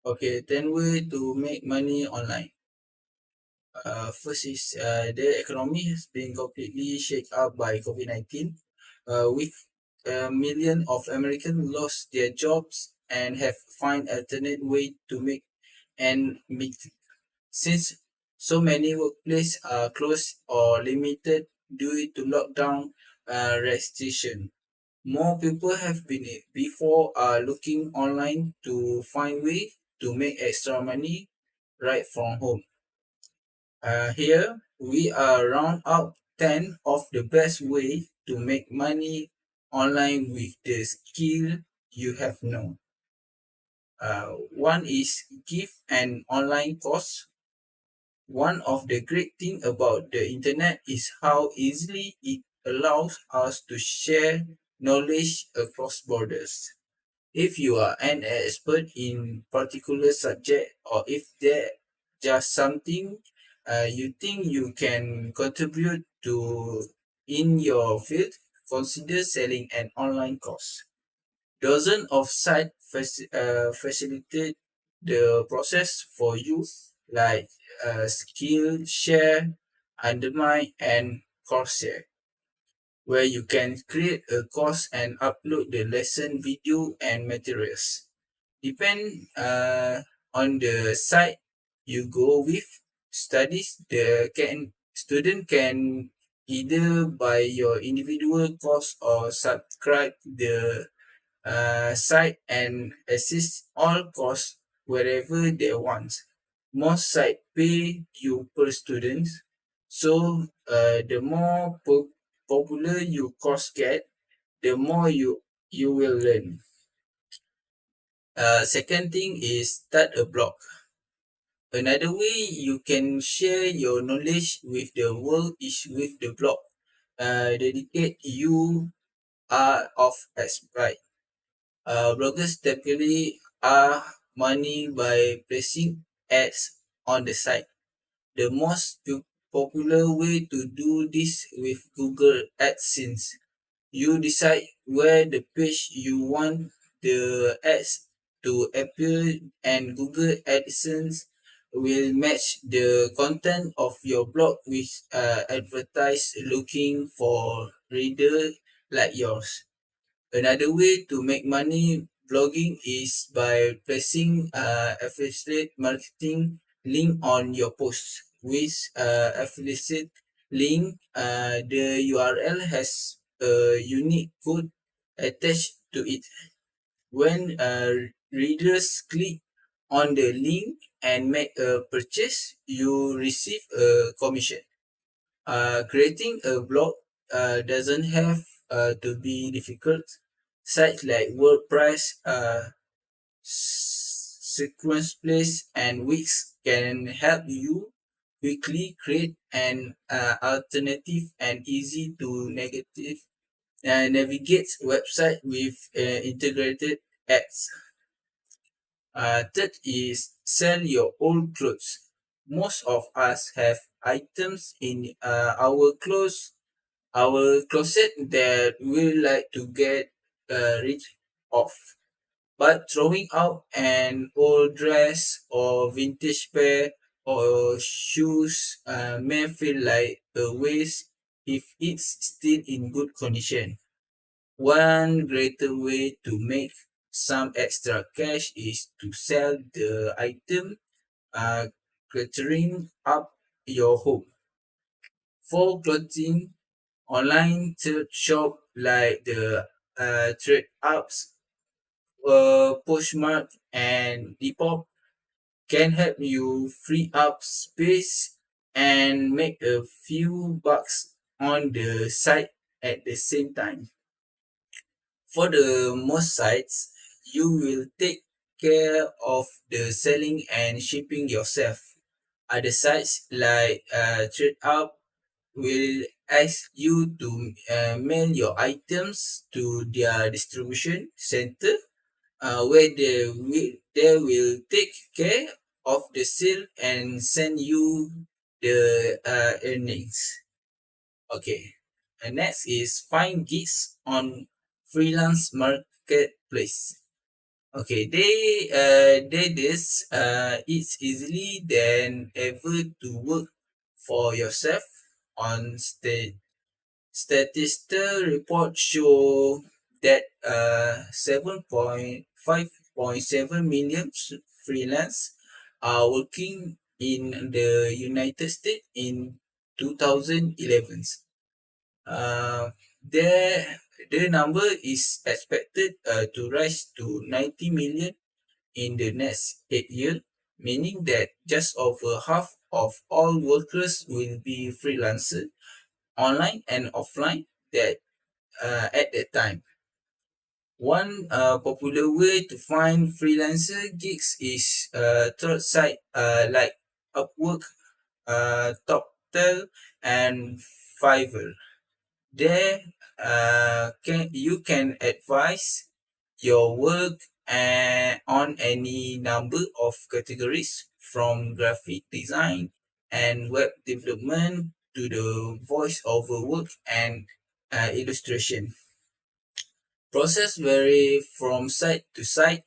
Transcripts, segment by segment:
Okay, 10 way to make money online. First is the economy has been completely shaken up by COVID-19, with a million of Americans lost their jobs and have find alternate way to make and meet. Since so many workplaces are closed or limited due to lockdown restriction, more people have been before are looking online to find way to make extra money right from home. Here we are round out 10 of the best way to make money online with the skill you have known. One is give an online course. One of the great thing about the internet is how easily it allows us to share knowledge across borders. If you are an expert in particular subject, or if there just something you think you can contribute to in your field, consider selling an online course. Dozens of sites facilitate the process for you, like Skillshare, Undermine, and Coursera, where you can create a course and upload the lesson video and materials. Depend on the site you go with. Studies the can student can either buy your individual course or subscribe the site and assist all costs wherever they want. Most site pay you per student, so the more popular your course get, the more you will learn. Second thing is start a blog. Another way you can share your knowledge with the world is with the blog. Dedicate you are of expert. Bloggers typically earn money by placing ads on the site. The most popular way to do this with Google AdSense. You decide where the page you want the ads to appear, and Google AdSense will match the content of your blog with advertise looking for reader like yours. Another way to make money blogging is by placing affiliate marketing link on your post. With affiliate link, the URL has a unique code attached to it. When readers click on the link and make a purchase, you receive a commission. Creating a blog doesn't have to be difficult. Sites like WordPress, Sequence Place, and Wix can help you quickly create an alternative and easy to navigate website with integrated ads. Third is sell your old clothes. Most of us have items in our closet that we like to get rid of. But throwing out an old dress or vintage pair or shoes may feel like a waste if it's still in good condition. One greater way to make some extra cash is to sell the item cluttering up your home. For clothing, online thrift shop like the trade apps, Poshmark, and Depop can help you free up space and make a few bucks on the site at the same time. For the most sites, you will take care of the selling and shipping yourself. Other sites like TradeUp will ask you to mail your items to their distribution center, where they will take care of the sale and send you the earnings. Okay, and next is find gigs on freelance marketplace. Okay, they this it's easily than ever to work for yourself on statistical reports show that 7.5.7 million freelance are working in the United States in 2011. Uh, their, their number is expected to rise to 90 million in the next 8 years, meaning that just over half of all workers will be freelancers online and offline that at that time. One popular way to find freelancer gigs is third site like Upwork, TopTel, and Fiverr. There, you can advise your work on any number of categories from graphic design and web development to the voice-over work and illustration. Process vary from site to site,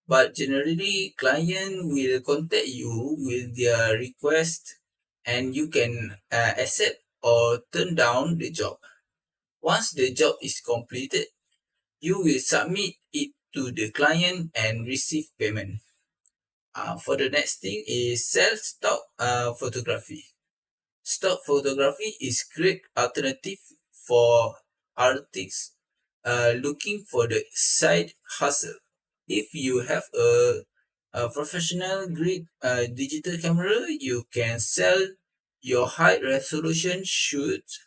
but generally client will contact you with their request and you can accept or turn down the job. Once the job is completed, you will submit it to the client and receive payment. For the next thing is self stock photography. Stock photography is great alternative for artists looking for the side hustle. If you have a professional grade digital camera, you can sell your high resolution shoots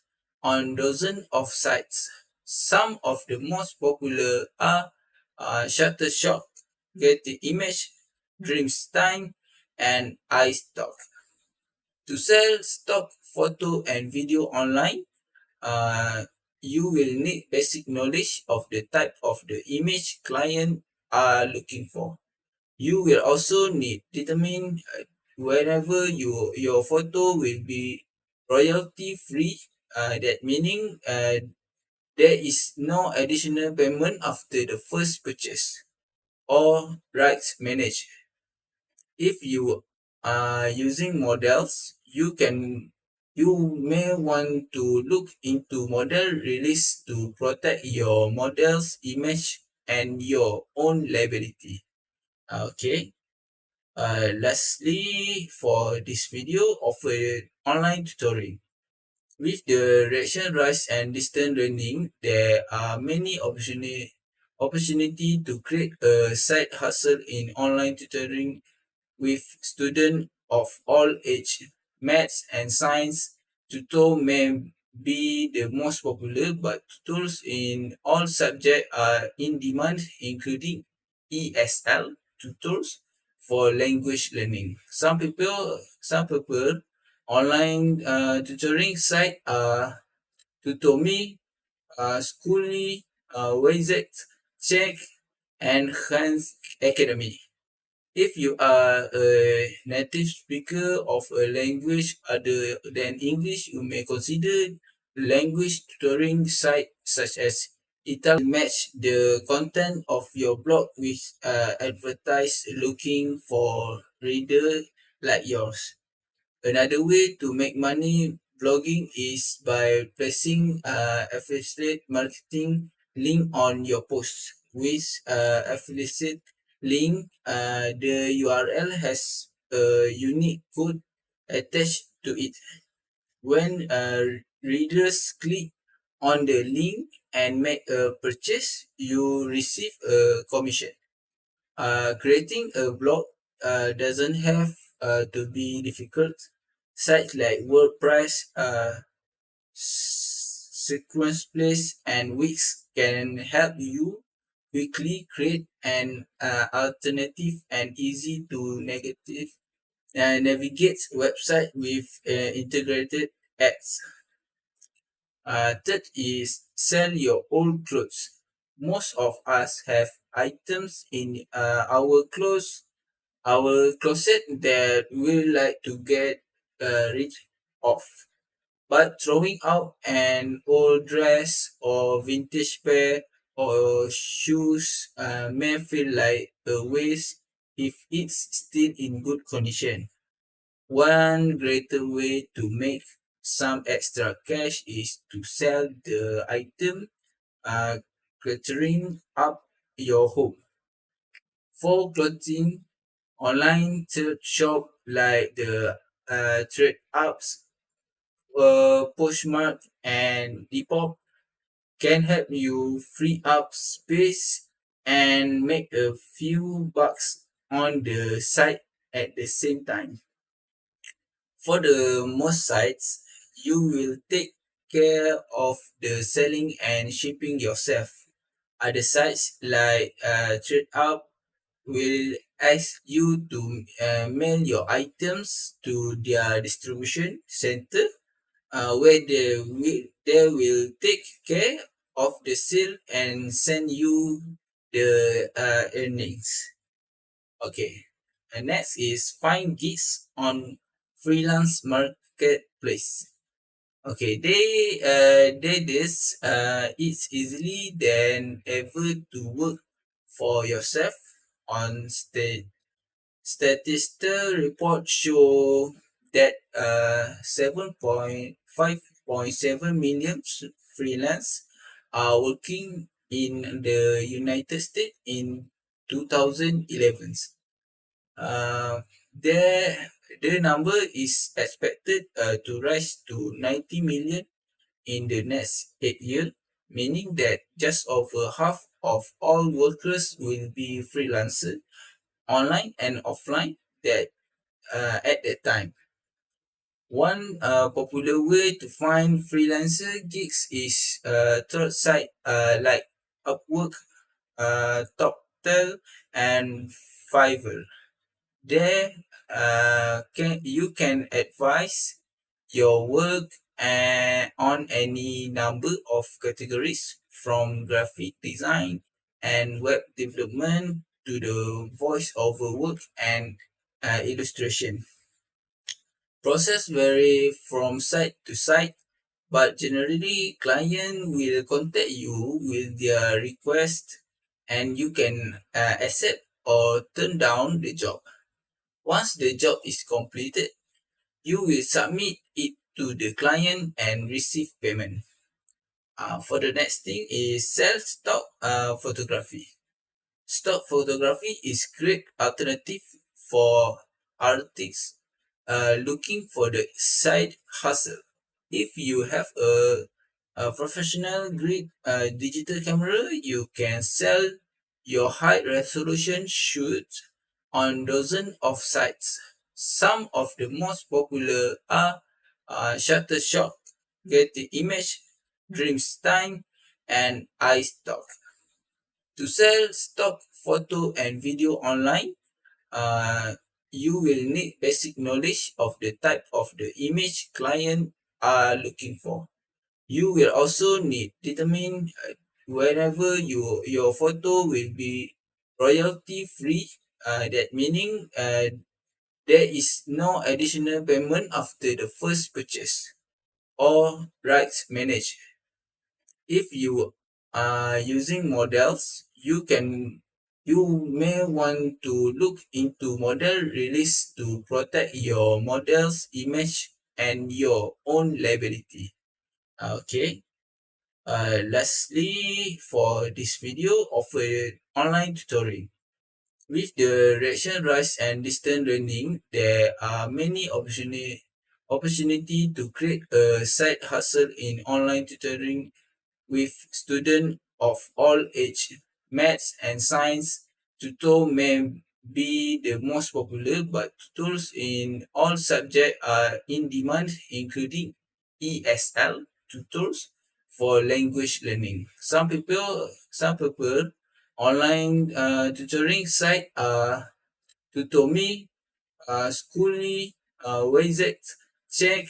on dozens of sites. Some of the most popular are Shutterstock, Getty Image, Dreamstime, and iStock. To sell stock photo and video online, uh, you will need basic knowledge of the type of the image client are looking for. You will also need determine wherever your photo will be royalty free. That meaning there is no additional payment after the first purchase or rights managed. If you are using models, you may want to look into model release to protect your model's image and your own liability. Okay. Lastly, for this video, offer online tutoring. With the reaction rise and distance learning, there are many opportunity to create a side hustle in online tutoring with students of all age. Maths and science tutor may be the most popular, but tutors in all subjects are in demand, including ESL tutors for language learning. Some people online tutoring site are Tutomi, Schooly, Wayzec, Check, and Hans Academy. If you are a native speaker of a language other than English, you may consider language tutoring sites such as Italian match the content of your blog with advertise looking for reader like yours. Another way to make money blogging is by placing affiliate marketing link on your post. With affiliate link, the URL has a unique code attached to it. When readers click on the link and make a purchase, you receive a commission. Creating a blog doesn't have to be difficult. Sites like WordPress, Sequence Place, and Wix can help you quickly create an alternative and easy to navigate website with integrated ads. Third is sell your old clothes. Most of us have items in our closet that we like to get rid of. But throwing out an old dress or vintage pair or shoes may feel like a waste if it's still in good condition. One greater way to make some extra cash is to sell the item cluttering up your home. For clothing, online thrift shop like the Trade Ups, Poshmark, and Depop can help you free up space and make a few bucks on the site at the same time. For the most sites, you will take care of the selling and shipping yourself. Other sites like TradeUp will ask you to mail your items to their distribution center where they will take care of the sale and send you the earnings. Okay. And next is find gigs on freelance marketplace. Okay, they this it's easily than ever to work for yourself on statistical reports show that 7.5.7 million freelance are working in the United States in 2011. Uh, their, their number is expected to rise to 90 million in the next 8 years, meaning that just over half of all workers will be freelancers, online and offline, that at that time. One popular way to find freelancer gigs is third site like Upwork, TopTel, and Fiverr. There, you can advise your work on any number of categories from graphic design and web development to the voice-over work and illustration. Process vary from site to site, but generally client will contact you with their request and you can accept or turn down the job. Once the job is completed, you will submit it to the client and receive payment. For the next thing is sell stock photography. Stock photography is great alternative for artists looking for the side hustle. If you have a professional grade digital camera, you can sell your high resolution shoots on dozens of sites. Some of the most popular are Shutterstock, Getty Image, Dreamstime, and iStock. To sell stock photo and video online, uh, you will need basic knowledge of the type of the image client are looking for. You will also need determine whenever your photo will be royalty free. That meaning there is no additional payment after the first purchase or rights managed. If you are using models, you may want to look into model release to protect your model's image and your own liability. Okay. Lastly, for this video, offer online tutoring. With the reaction rise and distance learning, there are many opportunity to create a side hustle in online tutoring with students of all age. Maths and science tutor may be the most popular, but tutors in all subjects are in demand, including ESL tutors for language learning. Some people online tutoring site are Tutomi, Schooly, Wayzec, Check,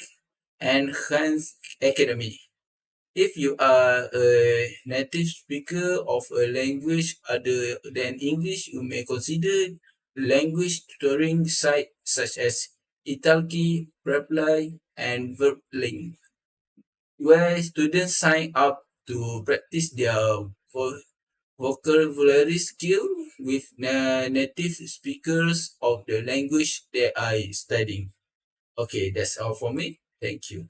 and Hans Academy. If you are a native speaker of a language other than English, you may consider language tutoring sites such as Italki, Reply, and Verblink, where students sign up to practice their vocabulary skill with native speakers of the language that I studying. Okay, that's all for me. Thank you.